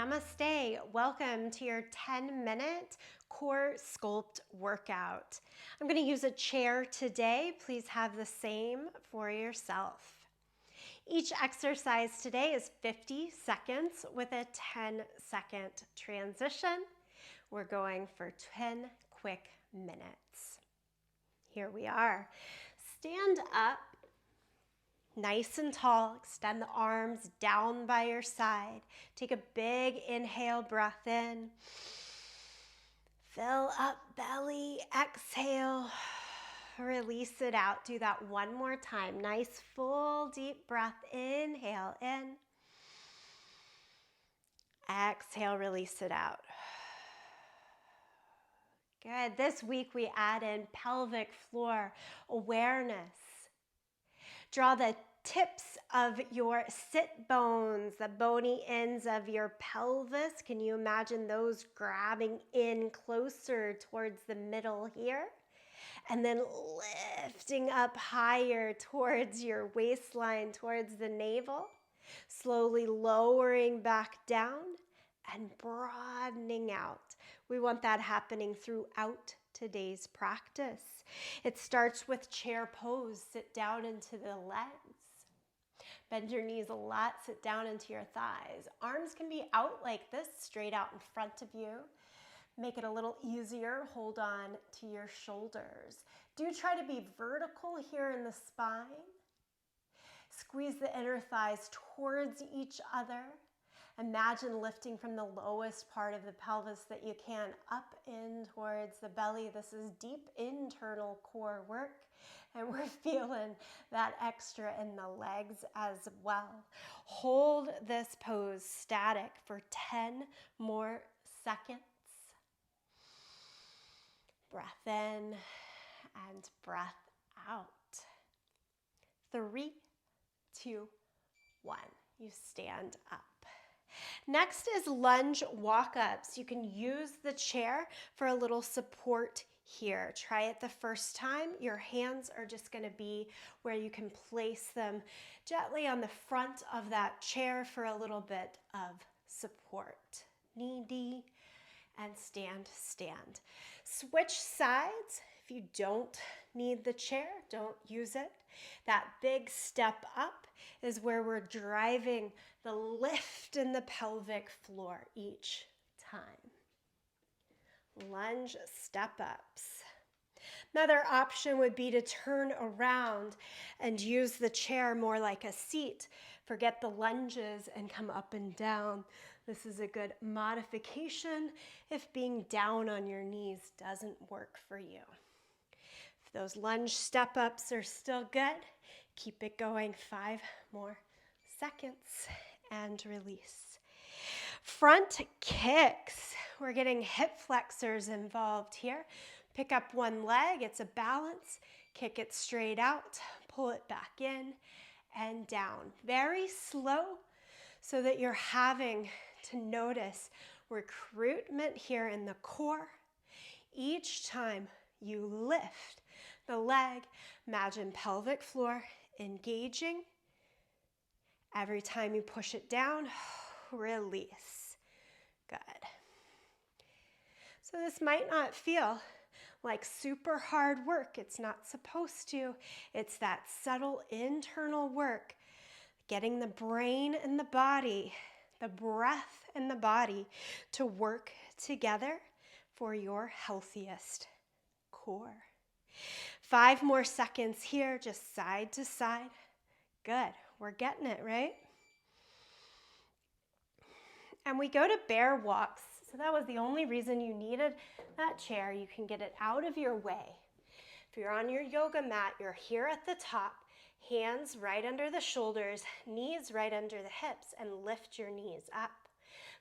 Namaste. Welcome to your 10-minute core sculpt workout. I'm going to use a chair today. Please have the same for yourself. Each exercise today is 50 seconds with a 10-second transition. We're going for 10 quick minutes. Here we are. Stand up. Nice and tall, extend the arms down by your side. Take a big inhale, breath in. Fill up belly, exhale, release it out. Do that one more time. Nice full deep breath, inhale in. Exhale, release it out. Good. This week we add in pelvic floor awareness. Draw the tips of your sit bones, the bony ends of your pelvis. Can you imagine those grabbing in closer towards the middle here? And then lifting up higher towards your waistline, towards the navel. Slowly lowering back down and broadening out. We want that happening throughout today's practice. It starts with chair pose. Sit down into the legs. Bend your knees a lot. Sit down into your thighs. Arms can be out like this, straight out in front of you. Make it a little easier. Hold on to your shoulders. Do try to be vertical here in the spine. Squeeze the inner thighs towards each other. Imagine lifting from the lowest part of the pelvis that you can up in towards the belly. This is deep internal core work, and we're feeling that extra in the legs as well. Hold this pose static for 10 more seconds. Breath in and breath out. 3, 2, 1. You stand up. Next is lunge walk-ups. You can use the chair for a little support here. Try it the first time. Your hands are just going to be where you can place them gently on the front of that chair for a little bit of support. Knee and stand, stand. Switch sides. If you don't need the chair, don't use it. That big step up is where we're driving the lift in the pelvic floor each time. Lunge step ups. Another option would be to turn around and use the chair more like a seat. Forget the lunges and come up and down. This is a good modification if being down on your knees doesn't work for you. If those lunge step ups are still good, keep it going. 5 more seconds and release. Front kicks. We're getting hip flexors involved here. Pick up one leg, it's a balance. Kick it straight out, pull it back in and down. Very slow so that you're having to notice recruitment here in the core. Each time you lift the leg, imagine pelvic floor engaging. Every time you push it down, release. Good. So this might not feel like super hard work. It's not supposed to. It's that subtle internal work, getting the brain and the body, the breath and the body to work together for your healthiest core. 5 more seconds here, just side to side. Good. We're getting it, right? And we go to bear walks. So that was the only reason you needed that chair. You can get it out of your way. If you're on your yoga mat, you're here at the top, hands right under the shoulders, knees right under the hips, and lift your knees up.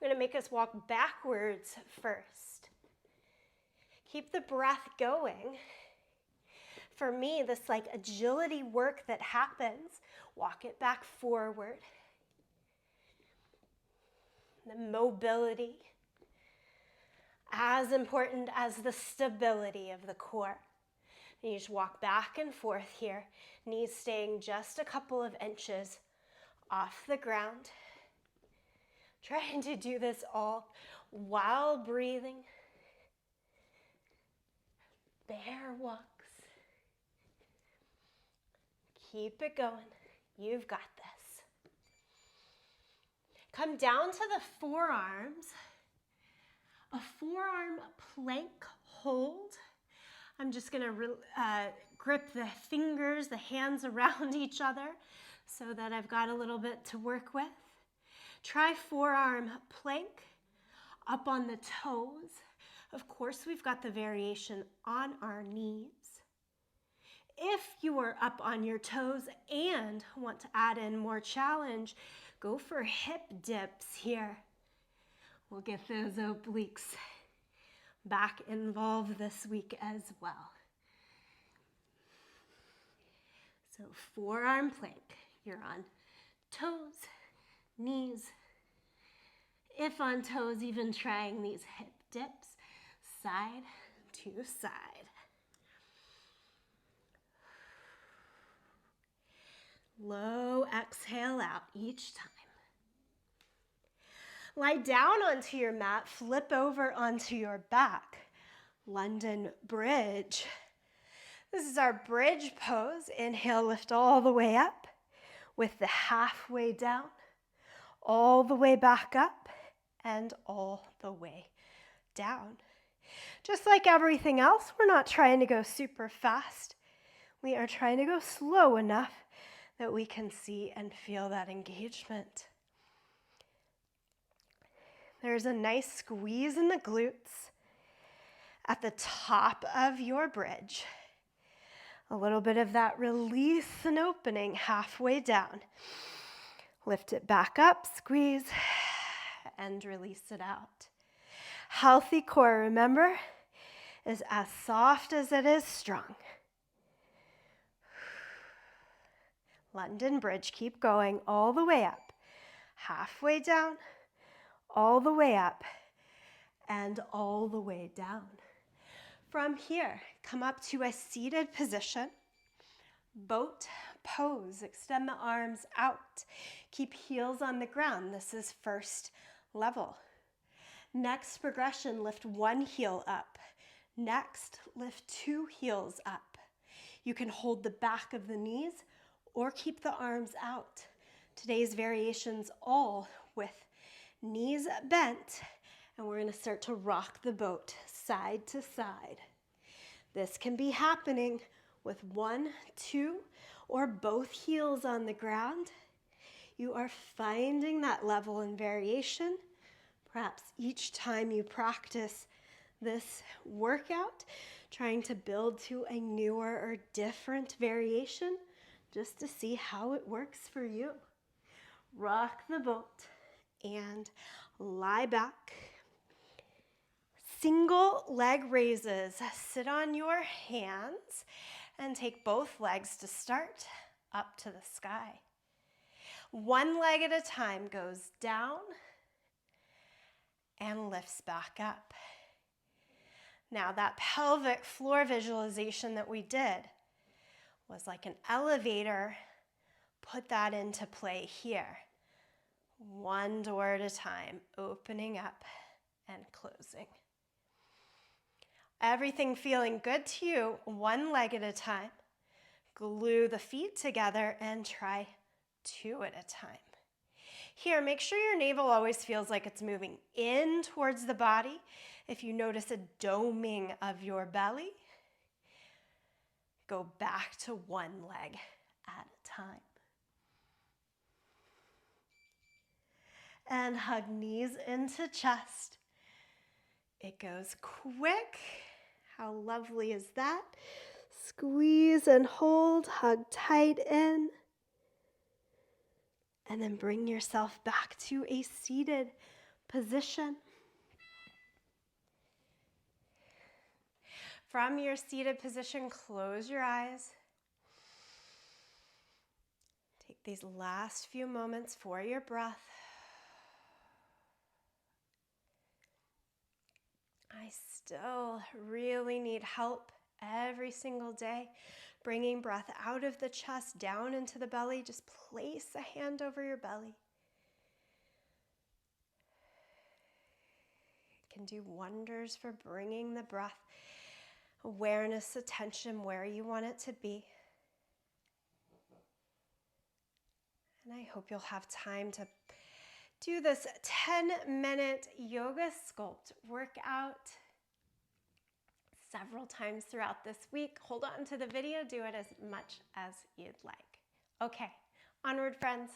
I'm going to make us walk backwards first. Keep the breath going. For me, this like agility work that happens, walk it back forward. The mobility, as important as the stability of the core. And you just walk back and forth here, knees staying just a couple of inches off the ground. Trying to do this all while breathing. Bear walks. Keep it going. You've got this. Come down to the forearms. A forearm plank hold. I'm just going to grip the fingers, the hands around each other so that I've got a little bit to work with. Try forearm plank up on the toes. Of course, we've got the variation on our knees. If you are up on your toes and want to add in more challenge, go for hip dips here. We'll get those obliques back involved this week as well. So forearm plank, you're on toes, knees. If on toes, even trying these hip dips, side to side. Low exhale out each time. Lie down onto your mat, flip over onto your back. London bridge. This is our bridge pose. Inhale, lift all the way up with the halfway down, all the way back up, and all the way down. Just like everything else, we're not trying to go super fast. We are trying to go slow enough that we can see and feel that engagement. There's a nice squeeze in the glutes at the top of your bridge. A little bit of that release and opening halfway down. Lift it back up, squeeze, and release it out. Healthy core, remember, is as soft as it is strong. London bridge, keep going all the way up. Halfway down, all the way up, and all the way down. From here, come up to a seated position. Boat pose, extend the arms out. Keep heels on the ground. This is first level. Next progression, lift one heel up. Next, lift two heels up. You can hold the back of the knees or keep the arms out. Today's variations all with knees bent, and we're going to start to rock the boat side to side. This can be happening with one, two, or both heels on the ground. You are finding that level and variation. Perhaps each time you practice this workout, trying to build to a newer or different variation just to see how it works for you. Rock the boat and lie back. Single leg raises. Sit on your hands and take both legs to start up to the sky. One leg at a time goes down and lifts back up. Now that pelvic floor visualization that we did was like an elevator. Put that into play here. One door at a time, opening up and closing. Everything feeling good to you, one leg at a time. Glue the feet together and try two at a time. Here, make sure your navel always feels like it's moving in towards the body. If you notice a doming of your belly, go back to one leg at a time. And hug knees into chest. It goes quick. How lovely is that? Squeeze and hold, hug tight in. And then bring yourself back to a seated position. From your seated position, close your eyes. Take these last few moments for your breath. I still really need help every single day. Bringing breath out of the chest, down into the belly. Just place a hand over your belly. can do wonders for bringing the breath, awareness, attention where you want it to be. And I hope you'll have time to do this 10-minute yoga sculpt workout several times throughout this week. Hold on to the video, do it as much as you'd like. Okay, onward friends.